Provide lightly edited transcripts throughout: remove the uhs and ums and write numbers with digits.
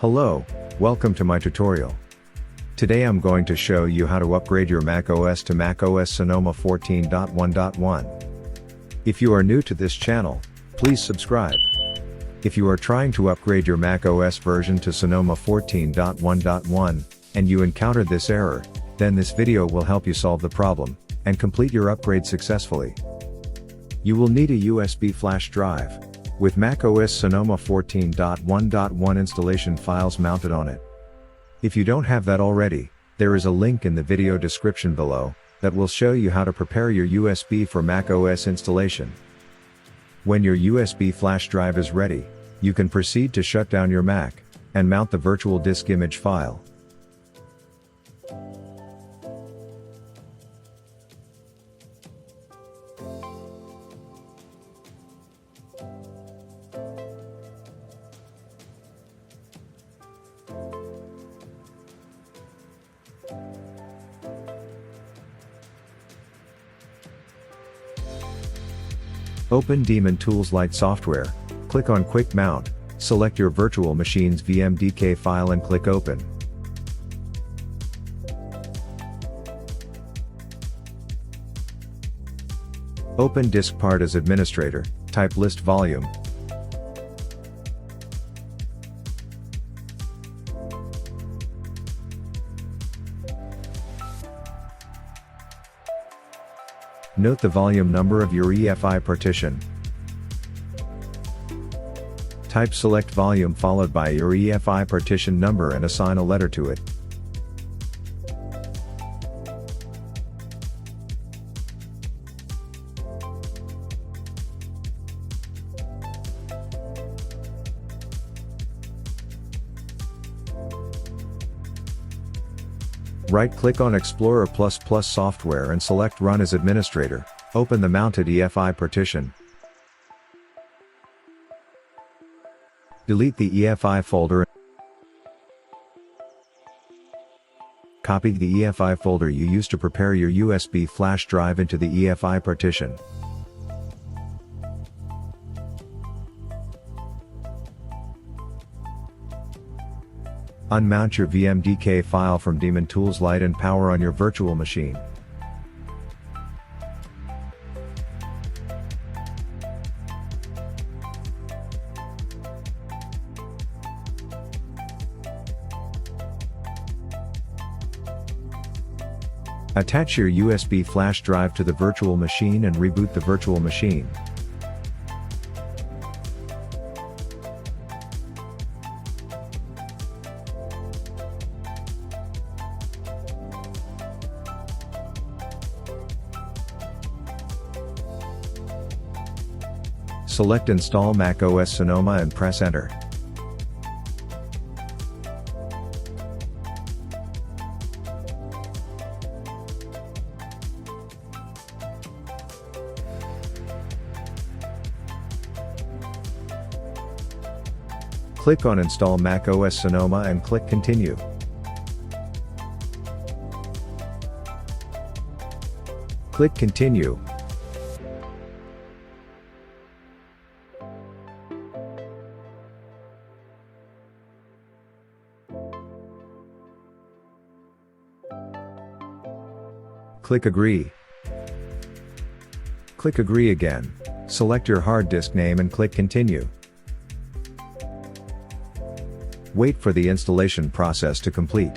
Hello, welcome to my tutorial. Today I'm going to show you how to upgrade your macOS to macOS Sonoma 14.1.1. If you are new to this channel, please subscribe. If you are trying to upgrade your macOS version to Sonoma 14.1.1, and you encountered this error, then this video will help you solve the problem, and complete your upgrade successfully. You will need a USB flash drive, with macOS Sonoma 14.1.1 installation files mounted on it. If you don't have that already, there is a link in the video description below, that will show you how to prepare your USB for macOS installation. When your USB flash drive is ready, you can proceed to shut down your Mac, and mount the virtual disk image file. Open Daemon Tools Lite software, click on Quick Mount, select your virtual machine's VMDK file and click Open. Open Disk Part as administrator, type list volume. Note the volume number of your EFI partition. Type select volume followed by your EFI partition number and assign a letter to it. Right-click on Explorer++ software and select Run as administrator. Open the mounted EFI partition. Delete the EFI folder. Copy the EFI folder you used to prepare your USB flash drive into the EFI partition. Unmount your VMDK file from Daemon Tools Lite and power on your virtual machine. Attach your USB flash drive to the virtual machine and reboot the virtual machine. Select Install macOS Sonoma and press Enter. Click on Install macOS Sonoma and click Continue. Click Continue. Click Agree. Click Agree again. Select your hard disk name and click Continue. Wait for the installation process to complete.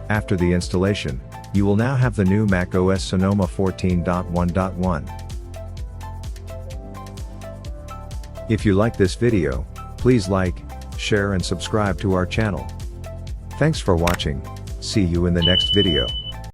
After the installation, you will now have the new macOS Sonoma 14.1.1. If you like this video, please like, share and subscribe to our channel. Thanks for watching. See you in the next video.